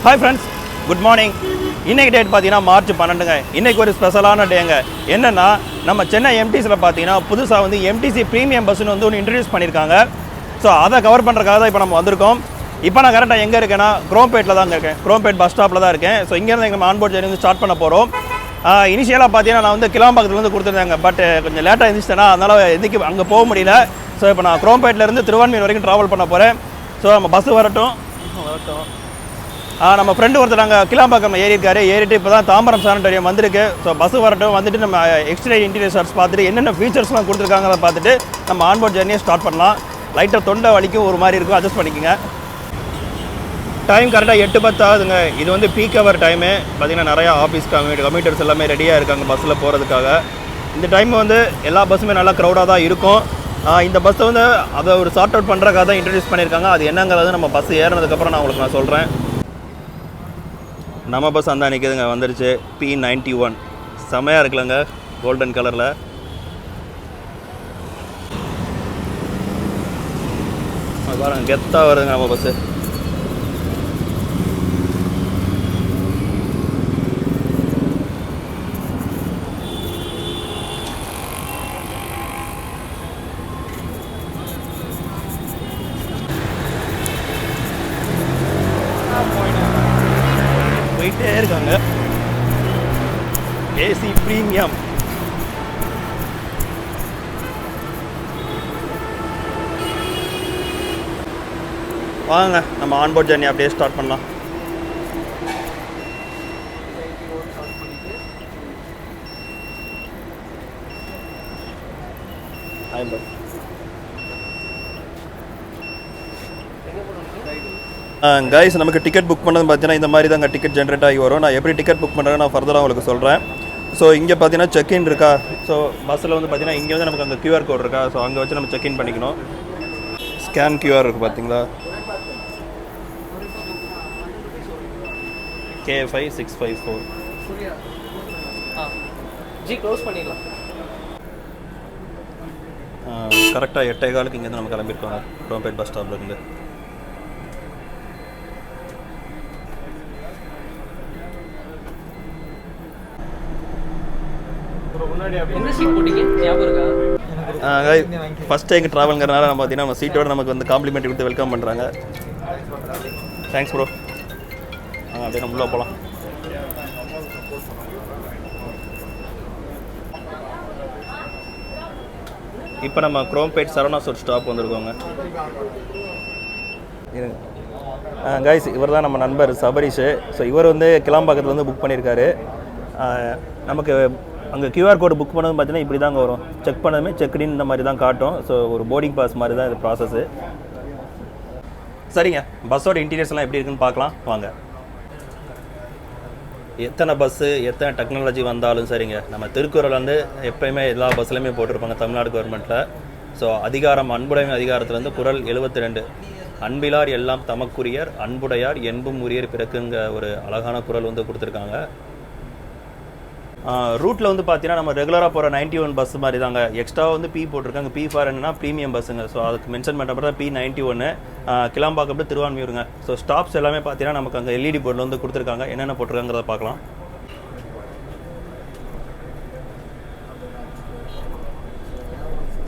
Hi friends, good morning. இன்றைக்கி date பார்த்தீங்கன்னா March 12ங்க. இன்றைக்கி ஒரு ஸ்பெஷலான டேங்க. என்னென்னா நம்ம சென்னை எம்டிசியில் பார்த்தீங்கன்னா புதுசாக வந்து எம்டிசி ப்ரீமியம் பஸ்ஸுன்னு வந்து ஒன்று இன்ட்ரடியூஸ் பண்ணியிருக்காங்க. ஸோ அதை கவர் பண்ணுறதுக்காக தான் இப்போ நம்ம வந்திருக்கோம். இப்போ நான் கரெக்டாக எங்கே இருக்கேன்னா குரோம்பேட்டில் தான் இருக்கேன். குரோம்பேட் பஸ் ஸ்டாப்பில் தான் இருக்கேன். ஸோ இங்கேருந்து எங்கள் ஆன்போர்ட் ஜர்னி வந்து ஸ்டார்ட் பண்ண போகிறோம். இனிஷியலாக பார்த்தீங்கன்னா நான் வந்து கிளாம்பாக்கத்துலேருந்து கொடுத்துருந்தாங்க. பட் கொஞ்சம் லேட்டாக இருந்துச்சுன்னா அதனால் எதுக்கு அங்கே போக முடியல. ஸோ இப்போ நான் குரோம்பேட்லேருந்து திருவான்மியூர் வரைக்கும் ட்ராவல் பண்ண போகிறேன். ஸோ நம்ம பஸ்ஸு வரட்டும். நம்ம ஃப்ரெண்டு ஒருத்தர் நாங்கள் கிளாம்பாக்கம் ஏறியிருக்காரு. ஏறிட்டு இப்போ தான் தாம்பரம் சானிட்டோரியம் வந்திருக்கு. ஸோ பஸ்ஸு வரட்டும். வந்துட்டு நம்ம எக்ஸ்டீரியர் இன்டீரியர் ஷார்ட்ஸ் பார்த்துட்டு என்னென்ன ஃபீச்சர்ஸ்லாம் கொடுத்துருக்காங்க அதை பார்த்துட்டு நம்ம ஆன்போர்ட் ஜர்னியை ஸ்டார்ட் பண்ணலாம். லைட்டாக தொண்டை வலிக்கும் ஒரு மாதிரி இருக்கும், அட்ஜஸ்ட் பண்ணிக்கோங்க. டைம் கரெக்டாக 8:10 ஆகுதுங்க. இது வந்து பீக் ஹவர் டைமு. பார்த்திங்கன்னா நிறையா ஆஃபீஸ் கம்யூட்டர்ஸ் எல்லாமே ரெடியாக இருக்காங்க பஸ்ஸில் போகிறதுக்காக. இந்த டைம் வந்து எல்லா பஸ்ஸுமே நல்லா க்ரௌடாக தான் இருக்கும். இந்த பஸ்ஸை வந்து அதை ஒரு சார்ட் அவுட் பண்ணுறக்காக தான் இன்ட்ரடியூஸ் பண்ணியிருக்காங்க. அது என்னங்கிறது நம்ம பஸ் ஏறினதுக்கப்புறம் நான் உங்களுக்கு நான் சொல்கிறேன். நம்ம பஸ் அந்த நிற்கிதுங்க, வந்துடுச்சு. P91 செம்மையாக இருக்குல்லங்க, கோல்டன் கலரில். பாருங்க கெத்தாக வருதுங்க நம்ம பஸ்ஸு. போயிட்டே இருக்காங்க. AC premium. வாங்க நம்ம ஆன்போர்ட் ஜர்னி அப்படியே ஸ்டார்ட் பண்ணலாம். கைஸ், நமக்கு டிக்கெட் புக் பண்ணது பார்த்தீங்கன்னா இந்த மாதிரி தாங்க டிக்கெட் ஜென்ரேட் ஆகி வரும். நான் எப்படி டிக்கெட் புக் பண்ணுறேன்னு நான் ஃபர்தராக உங்களுக்கு சொல்கிறேன். ஸோ இங்கே பார்த்தீங்கன்னா செக்இன் இருக்கா. ஸோ பஸ்ஸில் வந்து பார்த்தீங்கன்னா இங்கே வந்து நமக்கு அங்கே QR கோட் இருக்கா. ஸோ அங்கே வச்சு நம்ம செக்இன் பண்ணிக்கணும். ஸ்கேன் QR இருக்குது பார்த்தீங்களா. K5654 கரெக்டாக 8:15 இங்கேருந்து நம்ம கிளம்பியிருக்கோங்க குரோம்பேட் பஸ் ஸ்டாப்லேருந்து. ஃபஸ்ட் டைம் ட்ராவல்ங்கிறனால நம்ம பார்த்தீங்கன்னா நம்ம சீட்டோட நமக்கு வந்து காம்ப்ளிமெண்ட் கொடுத்து வெல்கம் பண்ணுறாங்க. Thanks bro. அப்படியே நம்ம உள்ளே போகலாம். இப்போ நம்ம குரோம்பேட் சரவணாசூர் ஸ்டாப் வந்திருக்கோங்க. கைஸ், இவர் தான் நம்ம நண்பர் சபரிஷு. ஸோ இவர் வந்து கிளாம்பாக்கத்தில் வந்து புக் பண்ணியிருக்காரு. நமக்கு அங்கே QR கோடு புக் பண்ணது பார்த்தீங்கன்னா இப்படி தாங்க வரும். செக் பண்ணதுமே செக்இன் இந்த மாதிரி தான் காட்டும். ஸோ ஒரு போர்டிங் பாஸ் மாதிரி தான் இது ப்ராசஸ்ஸு. சரிங்க, பஸ்ஸோட இன்டீரியர்ஸ்லாம் எப்படி இருக்குன்னு பார்க்கலாம் வாங்க. எத்தனை பஸ்ஸு எத்தனை டெக்னாலஜி வந்தாலும் சரிங்க, நம்ம திருக்குறள் வந்து எப்போயுமே எல்லா பஸ்ஸுலையுமே போட்டிருப்பாங்க தமிழ்நாடு கவர்மெண்ட்டில். ஸோ அதிகாரம் அன்புடைமை அதிகாரத்துலேருந்து குறள் 72 அன்பிலார் எல்லாம் தமக்குரியர் அன்புடையார் என்பும் உரியர் பிறக்குங்க ஒரு அழகான குறள் வந்து கொடுத்துருக்காங்க. ரூட்டில் வந்து பார்த்தீங்கன்னா நம்ம ரெகுலராக போகிற 91 பஸ் மாதிரி தாங்க. எக்ஸ்ட்ரா வந்து P போட்டிருக்காங்க. P ஃபார் என்னன்னா ப்ரீமியம் பஸ்ஸுங்க. ஸோ அதுக்கு மென்ஷன் பண்ணுற தான் P91 கிளாம்பாக்கம் டு திருவான்மியூருங்க. ஸோ ஸ்டாப்ஸ் எல்லாமே பார்த்தீங்கன்னா நமக்கு அங்கே LED போர்டில் வந்து கொடுத்துருக்காங்க. என்னென்ன போட்டிருக்காங்கிறத பார்க்கலாம்.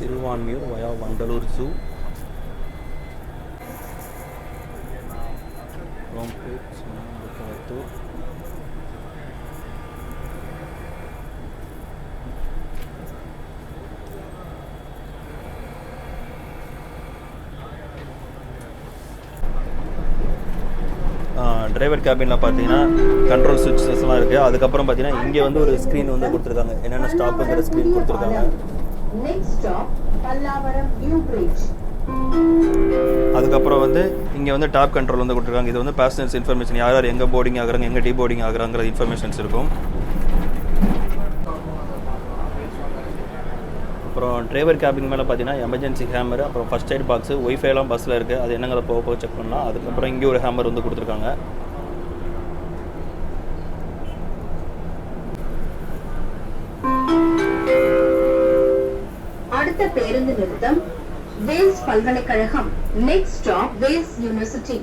திருவான்மியூர் வயா வண்டலூர் ஜூ, டிரைவர் கேபினில் பார்த்தீங்கன்னா கண்ட்ரோல் சுவிட்சஸ்லாம் இருக்குது. அதுக்கப்புறம் பார்த்தீங்கன்னா இங்கே வந்து ஒரு ஸ்க்ரீன் வந்து கொடுத்துருக்காங்க. என்னென்ன ஸ்டாப்புங்கிற ஸ்க்ரீன் கொடுத்துருக்காங்க. அதுக்கப்புறம் வந்து இங்கே வந்து டாப் கண்ட்ரோல் வந்து கொடுத்துருக்காங்க. இது வந்து பேசஞ்சர்ஸ் இன்ஃபர்மேஷன், யார் யார் எங்கே போர்டிங் ஆகுறாங்க, எங்கே டிபோர்டிங் ஆகுறாங்கிற இன்ஃபர்மேஷன்ஸ் இருக்கும். அப்புறம் டிரைவர் கேபின் மேலே பார்த்தீங்கன்னா எமர்ஜென்சி ஹேமர், அப்புறம் ஃபஸ்ட் எய்ட் பாக்ஸு, ஒய்ஃபைலாம் பஸ்ஸில் இருக்குது. அது என்னங்கிற போக செக் பண்ணலாம். அதுக்கப்புறம் இங்கே ஒரு ஹேமர் வந்து கொடுத்துருக்காங்க. அடுத்த பேருந்து நிறுத்தம் வேல்ஸ் பல்கலைக்கழகம். Next stop Vels university.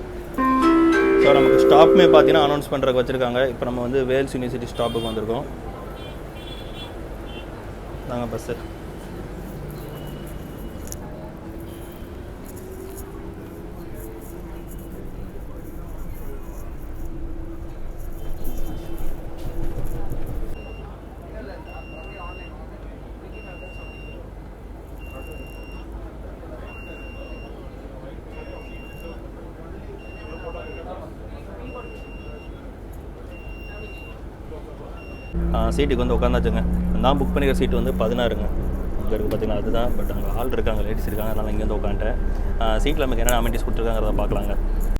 So நமக்கு ஸ்டாப்புமே பார்த்தீங்கன்னா அனௌன்ஸ் பண்ணுறதுக்கு வச்சுருக்காங்க. இப்போ நம்ம வந்து வேல்ஸ் யூனிவர்சிட்டி ஸ்டாப்புக்கு வந்திருக்கோம். நாங்கள் பஸ்ஸு சீட்டுக்கு வந்து உட்காந்தாச்சுங்க. நான் புக் பண்ணிக்கிற சீட்டு வந்து 16ங்க. அங்கே இருக்குது பார்த்தீங்கன்னா அதுதான். பட் அங்கே ஆள் இருக்காங்க, லேடிஸ் இருக்காங்க, அதனால் இங்கே வந்து உட்காந்துட்டேன். சீட்டில் நமக்கு என்னென்ன அமெனிட்டிஸ் கொடுத்துருக்காங்கிறத பார்க்கலாங்க.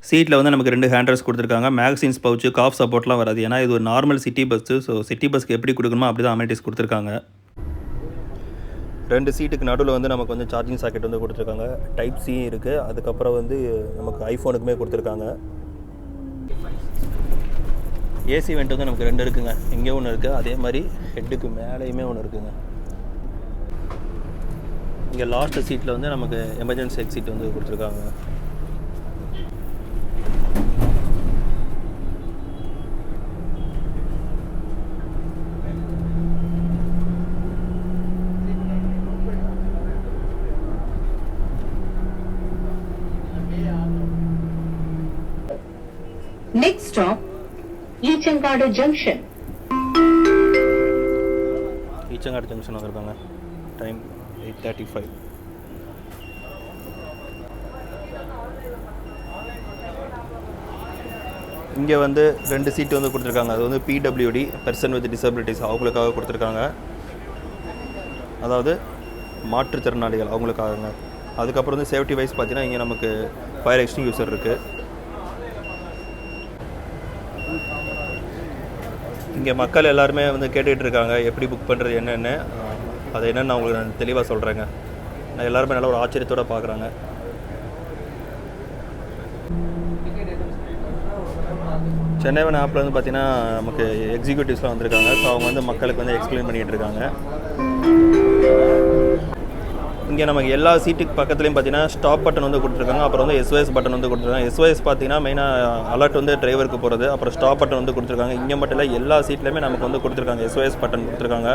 சீட்டில் வந்து நமக்கு 2 ஹேண்ட்ரஸ் கொடுத்துருக்காங்க. மேகசின்ஸ் பவுச்சு, காஃப் சப்போர்ட்லாம் வராது. ஏன்னா இது ஒரு normal city bus. So city பஸ்க்கு எப்படி கொடுக்கணுமோ அப்படி தான் அமெனிட்டிஸ் கொடுத்துருக்காங்க. 2 சீட்டுக்கு நடுவில் வந்து நமக்கு வந்து சார்ஜிங் சாக்கெட் வந்து கொடுத்துருக்காங்க. டைப் சி இருக்குது. அதுக்கப்புறம் வந்து நமக்கு ஐஃபோனுக்குமே கொடுத்துருக்காங்க. ஏசி வெண்ட் வந்து நமக்கு 2 இருக்குங்க. இங்கே ஒன்று இருக்குது, அதே மாதிரி ஹெட்டுக்கு மேலேயுமே ஒன்று இருக்குங்க. இங்கே லாஸ்ட் சீட்டில் வந்து நமக்கு எமர்ஜென்சி எக்ஸிட் வந்து கொடுத்துருக்காங்க. Next stop, Eachangadu junction. Eachangadu junction வந்திருக்காங்க. டைம் 8:35. இங்கே வந்து 2 சீட்டு வந்து கொடுத்துருக்காங்க. அது வந்து பிடபிள்யூடி, பெர்சன் வித் டிசபிலிட்டிஸ், அவங்களுக்காக கொடுத்துருக்காங்க. அதாவது மாற்றுத்திறனாளிகள் அவங்களுக்காகங்க. அதுக்கப்புறம் வந்து சேஃப்டி வைஸ் பார்த்தீங்கன்னா இங்கே நமக்கு ஃபயர் எக்ஸ்டிங்யூசர் இருக்குது. இங்கே மக்கள் எல்லாருமே வந்து கேட்டுக்கிட்டு இருக்காங்க எப்படி புக் பண்ணுறது என்னென்னு. அது என்னென்னு நான் உங்களுக்கு நான் தெளிவாக சொல்கிறேங்க. நான் எல்லாருமே நல்ல ஒரு ஆச்சரியத்தோடு பார்க்குறாங்க. சென்னைவன் ஆப்பில் வந்து பார்த்திங்கன்னா நமக்கு எக்ஸிக்யூட்டிவ்ஸ்லாம் வந்திருக்காங்க. ஸோ அவங்க வந்து மக்களுக்கு வந்து எக்ஸ்பிளைன் பண்ணிகிட்டு இருக்காங்க. இங்கே நமக்கு எல்லா சீட்டுக்கு பக்கத்துலேயும் பார்த்தீங்கன்னா ஸ்டாப் பட்டன் வந்து கொடுத்துருக்காங்க. அப்புறம் வந்து SOS பட்டன் வந்து கொடுத்துருக்காங்க. SOS பார்த்தீங்கன்னா மெயினாக அலர்ட் வந்து டிரைவருக்கு போகிறது. அப்புறம் ஸ்டாப் பட்டன் வந்து கொடுத்துருக்காங்க. இங்கே மட்டும் இல்லை, எல்லா சீட்லேயுமே நமக்கு வந்து கொடுத்துருக்காங்க. SOS பட்டன் கொடுத்துருக்காங்க.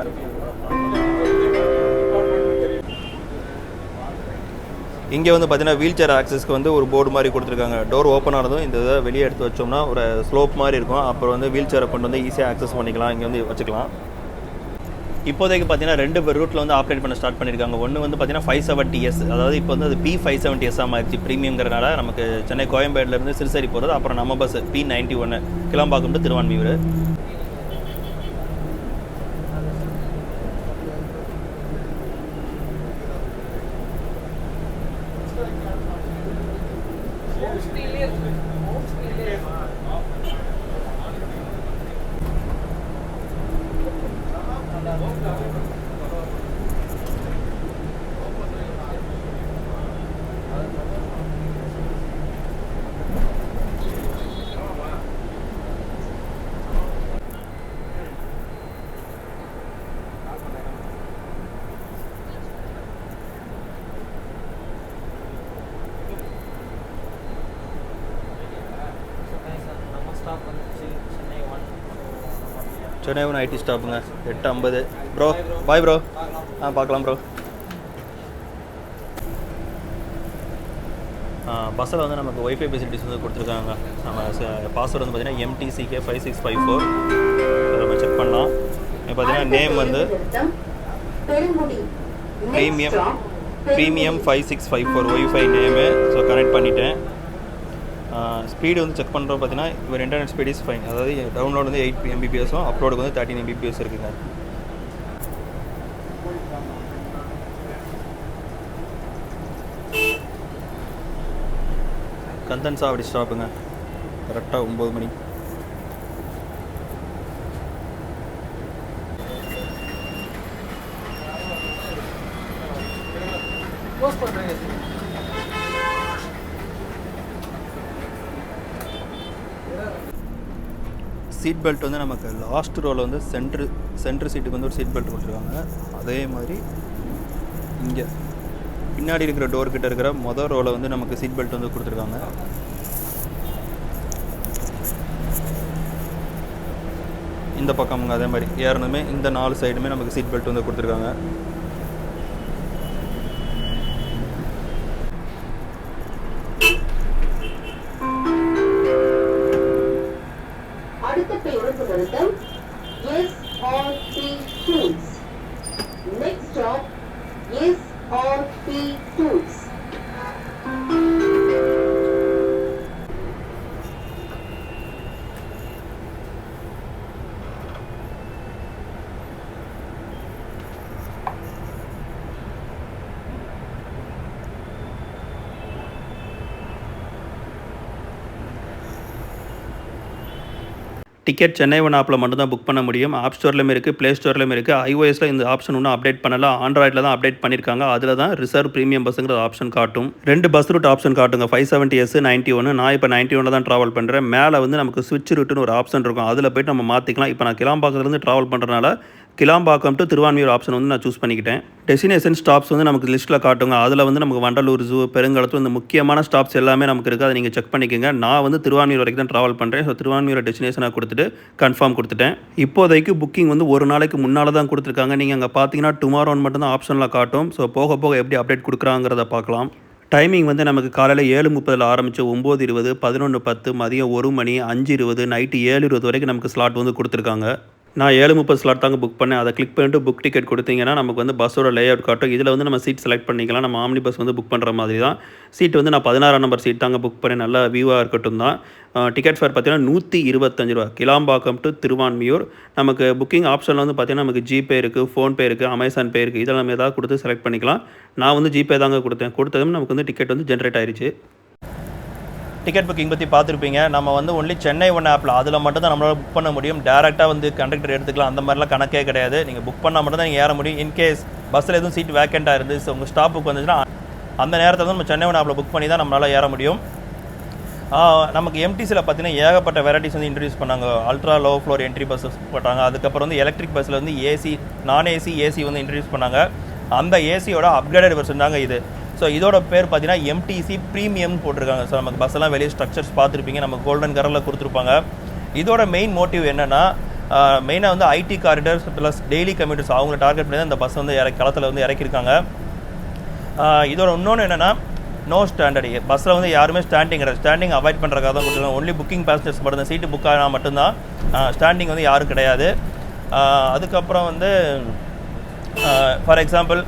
இங்கே வந்து பார்த்தீங்கன்னா வீல் சேர் ஆக்சஸ்க்கு வந்து ஒரு போர்டு மாதிரி கொடுத்துருக்காங்க. டோர் ஓப்பன் ஆனதும் இந்த இதை வெளியே எடுத்து வச்சோம்னா ஒரு ஸ்லோப் மாதிரி இருக்கும். அப்புறம் வந்து வீல் சேரை கொண்டு வந்து ஈஸியாக ஆக்சஸ் பண்ணிக்கலாம், இங்கே வந்து வச்சுக்கலாம். இப்போதைக்கு பார்த்தீங்கன்னா 2 ரூட்டில் வந்து ஆப்ரேட் பண்ண ஸ்டார்ட் பண்ணியிருக்காங்க. ஒன்று வந்து பார்த்தீங்கன்னா 570S, அதாவது இப்போ வந்து அது P570S ஆகிடுச்சு ப்ரீமியம்ங்கிறனால. நமக்கு சென்னை கோயம்பேடுலேருந்து சிறுசேரி போகிறது. அப்புறம் நம்ம bus P91 Kilambakkam to Thiruvanmiyur. Chennai ஒன்று ஐடி ஸ்டாப்புங்க. 8:50. Bro bye bro. பார்க்கலாம் ப்ரோ. பஸ்ஸில் வந்து நமக்கு ஒய்ஃபை ஃபெசிலிட்டிஸ் வந்து கொடுத்துருக்காங்க. நம்ம பாஸ்வேர்டு வந்து பார்த்தீங்கன்னா MTCK5654. நம்ம செக் பண்ணலாம். இப்போ பார்த்தீங்கன்னா நேம் வந்து premium 5654 wifi name. So connect பண்ணிவிட்டேன். ஸ்பீடு வந்து செக் பண்ணுறோம். பார்த்தீங்கன்னா இப்போ இன்டர்நெட் ஸ்பீட் இஸ் ஃபைன். அதாவது டவுன்லோட் வந்து 8 Mbps, அப்லோடுக்கு வந்து 13 Mbps இருக்குங்க. கந்தன் சாவடி ஸ்டாப்புங்க. கரெக்டாக 9 மணி. சீட் பெல்ட் வந்து நமக்கு லாஸ்ட் ரோவில் வந்து சென்ட்ரு சீட்டுக்கு வந்து ஒரு சீட் பெல்ட் கொடுத்துருக்காங்க. அதே மாதிரி இங்கே பின்னாடி இருக்கிற டோர்கிட்ட இருக்கிற மொதல் ரோவில் வந்து நமக்கு சீட் பெல்ட் வந்து கொடுத்துருக்காங்க. இந்த பக்கம் அதே மாதிரி ஏறணுமே இந்த 4 சைடுமே நமக்கு சீட் பெல்ட் வந்து கொடுத்துருக்காங்க. அடுத்த பேருந்து நிறுத்தம் SRP Tools. Next stop SRP Tools. Ticket Chennai one ஆப்பில் மட்டும் தான் புக் பண்ண முடியும். ஆப் ஸ்டோர்லையும் இருக்குது, ப்ளே ஸ்டோர்லையும் இருக்குது. iOSல இந்த ஆப்ஷன் இன்னும் அப்டேட் பண்ணல, ஆண்ட்ராய்டில் தான் அப்டேட் பண்ணியிருக்காங்க. அதில் தான் ரிசர்வ் ப்ரீமியம் பஸ்ஸுங்கிற ஆப்ஷன் காட்டும். 2 பஸ் ரூட் ஆப்ஷன் காட்டுங்க, 570S 91. நான் இப்போ 91 தான் ட்ராவல் பண்ணுறேன். மேலே வந்து நமக்கு ஸ்விட்ச் ரூட்டுன்னு ஒரு ஆப்ஷன் இருக்கும், அதில் போய்ட்டு நம்ம மாற்றிக்கலாம். இப்போ நான் கிளாம்பாக்கத்துலேருந்து ட்ராவல் பண்ணுறதுனால கிளாம்பாக்கம் டு திருவான்மியூர் ஆப்ஷன் வந்து நான் சூஸ் பண்ணிக்கிட்டேன். டெஸ்டினேஷன் ஸ்டாப்ஸ் வந்து நமக்கு லிஸ்ட்டில் காட்டுங்க. அதில் வந்து நமக்கு வண்டலூர் ஜூ, பெருங்களத்தூர், இந்த முக்கியமான ஸ்டாப்ஸ் எல்லாமே நமக்கு இருக்குது. அதை நீங்கள் செக் பண்ணிக்கோங்க. நான் வந்து திருவான்மியூர் வரைக்கும் தான் ட்ராவல் பண்ணுறேன். ஸோ திருவான்மியூர் டெஸ்டினேஷனாக கொடுத்துட்டு கன்ஃபார்ம் கொடுத்துட்டேன். இப்போதைக்கு புக்கிங் வந்து ஒரு நாளைக்கு முன்னால் தான் கொடுத்துருக்காங்க. நீங்கள் அங்கே பார்த்தீங்கன்னா டுமாரோன்னு மட்டும் தான் ஆப்ஷனில் காட்டும். ஸோ போக போக எப்படி அப்டேட் கொடுக்குறாங்கிறத பார்க்கலாம். டைமிங் வந்து நமக்கு காலையில் 7:30 ஆரம்பித்து 9:20, 11:10, மதியம் 1 மணி, 5:20, நைட்டு 7:20 வரைக்கும் நமக்கு ஸ்லாட் வந்து கொடுத்துருக்காங்க. நான் 7:30 ஸ்லாட் தாங்க புக் பண்ணேன். அதை கிளிக் பண்ணிட்டு புக் டிக்கெட் கொடுத்தீங்கன்னா நமக்கு வந்து பஸ்ஸோட லே அவுட் காட்டும். இதில் வந்து நம்ம சீட் செலக்ட் பண்ணிக்கலாம். நம்ம ஆம்னி பஸ் வந்து புக் பண்ணுற மாதிரி தான். சீட் வந்து நான் 16ஆம் நம்பர் சீட் தாங்க புக் பண்ணேன். நல்லா வியூவாக இருக்கட்டும் தான். டிக்கெட் ஃபேர் பார்த்தீங்கன்னா 125 ரூபா. கிளாம்பாக்கம் டு திருவான்மியூர். நமக்கு புக்கிங் ஆப்ஷனில் வந்து பார்த்தீங்கன்னா நமக்கு ஜிபே இருக்குது, ஃபோன்பே இருக்குது, அமேசான் பே இருக்குது. இதெல்லாம் ஏதாவது கொடுத்து செலக்ட் பண்ணிக்கலாம். நான் வந்து ஜிபே தாங்க கொடுத்ததும் நமக்கு வந்து டிக்கெட் வந்து ஜென்ரேட் ஆயிடுச்சு. டிக்கெட் புக்கிங் பற்றி பார்த்துருப்பீங்க. நம்ம வந்து ஒன்லி சென்னை ஒன் ஆப்பில் அதில் மட்டும் தான் நம்மளால் புக் பண்ண முடியும். டேரெக்டாக வந்து கண்டக்டர் எடுத்துக்கலாம், அந்த மாதிரிலாம் கணக்கே கிடையாது. நீங்கள் புக் பண்ணால் மட்டும் தான் நீங்கள் ஏற முடியும். இன்கேஸ் பஸ்ஸில் எதுவும் சீட் வேக்கண்ட்டாக இருந்து உங்கள் ஸ்டாப்புக்கு வந்துச்சுன்னா அந்த நேரத்தில் வந்து நம்ம சென்னை ஒன் ஆப்பில் புக் பண்ணி தான் நம்மளால் ஏற முடியும். நமக்கு எம்டிசியில் பார்த்தீங்கன்னா ஏகப்பட்ட வெரைட்டிஸ் வந்து இன்ட்ரடியூஸ் பண்ணாங்க. Ultra low floor entry buses போட்டாங்க. அதுக்கப்புறம் வந்து எலக்ட்ரிக் பஸ்ஸில் வந்து ஏசி, நான் ஏசி வந்து இன்ட்ரடியூஸ் பண்ணாங்க. அந்த ஏசியோட அப்கிரேடட் வெர்ஷன் தாங்க இது. ஸோ இதோட பேர் பார்த்தீங்கன்னா எம்டிசி ப்ரீமியம் போட்டிருக்காங்க. ஸோ நமக்கு பஸ்ஸெல்லாம் வெளியே ஸ்ட்ரக்சர்ஸ் பார்த்துருப்பீங்க, நம்ம கோல்டன் கலரில் கொடுத்துருப்பாங்க. இதோட மெயின் மோட்டிவ் என்னென்னா, மெயினாக வந்து IT corridors plus daily commuters அவங்கள டார்கெட் பண்ணி தான் இந்த பஸ் வந்து களத்தில் வந்து இறக்கியிருக்காங்க. இதோட இன்னொன்று என்னென்னா, நோ ஸ்டாண்டர்டு பஸ்ஸில் வந்து யாருமே ஸ்டாண்டிங் அவாய்ட் பண்ணுறதுக்காக தான் கொடுத்துருக்காங்க. ஒன்லி புக்கிங் பேசஞ்சர்ஸ் மட்டும் தான் சீட்டு புக் ஆனால் மட்டும்தான், ஸ்டாண்டிங் வந்து யாரும் கிடையாது. அதுக்கப்புறம் வந்து ஃபார் எக்ஸாம்பிள்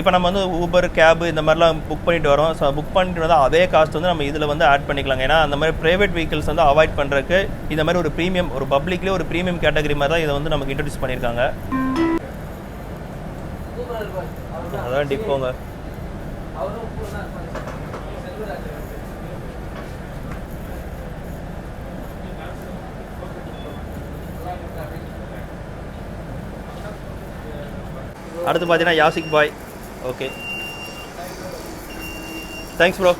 இப்போ நம்ம வந்து ஊபர், கேபு இந்த மாதிரிலாம் புக் பண்ணிட்டு வரோம். ஸோ புக் பண்ணிட்டு வந்தால் அதே காஸ்ட் வந்து நம்ம இதில் வந்து ஆட் பண்ணிக்கலாங்க. ஏன்னா அந்த மாதிரி ப்ரைவேட் வெஹிக்கிள்ஸ் வந்து அவாய்ட் பண்ணுறதுக்கு இந்த மாதிரி ஒரு ப்ரீமியம், ஒரு பப்ளிக்லேயே ஒரு ப்ரீமியம் கேட்டகரி மாதிரி தான் இதை வந்து நமக்கு இன்ட்ரடியூஸ் பண்ணியிருக்காங்க. அதான் டிப்போங்க. அடுத்து பார்த்தீங்கன்னா யாசிக் பாய். Okay, thanks bro.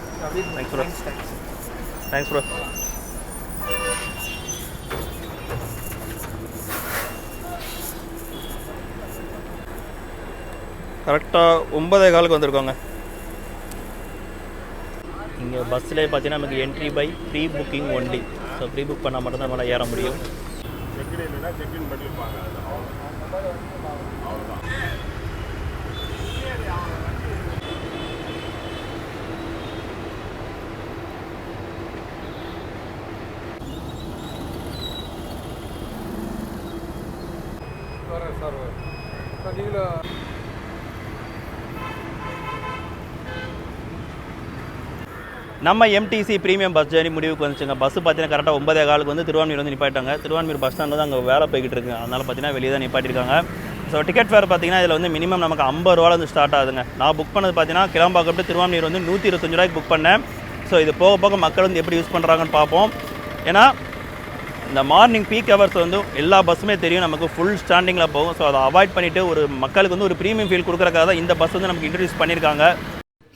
கரெக்டாக 9:15 வந்திருக்கோங்க. இங்கே பஸ்ஸில் பார்த்தீங்கன்னா நமக்கு entry by pre booking only. So pre book பண்ணால் மட்டும் தான் நம்மளால் ஏற முடியும். நம்ம எம்டிசி ப்ரீமியம் பஸ் ஜேர்னி முடிவுக்கு வந்துச்சுங்க. பஸ் பார்த்தீங்கன்னா கரெக்டாக 9:15 வந்து திருவான்மியூர் வந்து நிப்பாட்டாங்க. திருவான்மியூர் பஸ் ஸ்டாண்டில் தான் அங்கே வேலை போய்கிட்டு இருக்குங்க. அதனால் பார்த்தீங்கன்னா வெளியே தான் நிப்பாட்டிருக்காங்க. ஸோ டிக்கெட் ஃபேர் பார்த்தீங்கன்னா இதில் வந்து மினிமம் நமக்கு 50 ரூபாலேருந்து ஸ்டார்ட் ஆகுதுங்க. நான் புக் பண்ணது பார்த்தீங்கன்னா கிளாம்பாக்கம் டு திருவான்மியூர் வந்து 125 ரூபாய்க்கு புக் பண்ணேன். ஸோ இது போக போக மக்கள் வந்து எப்படி யூஸ் பண்ணுறாங்கன்னு பார்ப்போம். ஏன்னா இந்த மார்னிங் பீக் ஹவர்ஸ் வந்து எல்லா பஸ்ஸுமே தெரியும் நமக்கு ஃபுல் ஸ்டாண்டிங்கில் போகும். ஸோ அதை அவாய்ட் பண்ணிவிட்டு ஒரு மக்களுக்கு வந்து ஒரு ப்ரீமியம் ஃபீல் கொடுக்குறக்காக தான் இந்த பஸ் வந்து நமக்கு இன்ட்ரடியூஸ் பண்ணியிருக்காங்க.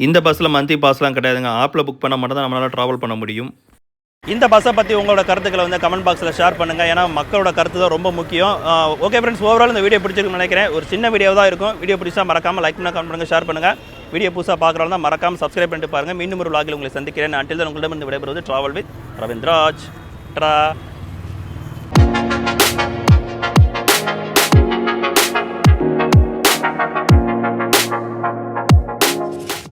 இந்த பஸ்ஸில் மந்த்லி பாஸ்லாம் கிடையாதுங்க. ஆப்பில் புக் பண்ணால் மட்டும் தான் நம்மளால் ட்ராவல் பண்ண முடியும். இந்த பஸ்ஸை பற்றி உங்களோட கருத்துக்களை வந்து கமெண்ட் பாக்ஸில் ஷேர் பண்ணுங்கள். ஏன்னா மக்களோட கருத்து தான் ரொம்ப முக்கியம். ஓகே ஃப்ரெண்ட்ஸ், ஓவரால் இந்த வீடியோ பிடிச்சிருக்குன்னு நினைக்கிறேன். ஒரு சின்ன வீடியோ தான் இருக்கும். வீடியோ பிடிச்சா மறக்காமல் லைக் பண்ண, கமெண்ட் பண்ணுங்கள், ஷேர் பண்ணுங்கள். வீடியோ புதுசாக பார்க்குறவங்க தான் மறக்காமல் சப்ஸ்கிரைப் பண்ணிட்டு பாருங்கள். மீண்டும் ஒரு vlogல் உங்களை சந்திக்கிறேன். அன்டில் தான் உங்களிடம் இருந்து விடைபெறுவது ட்ராவல் வித் ரவீந்திராஜ்.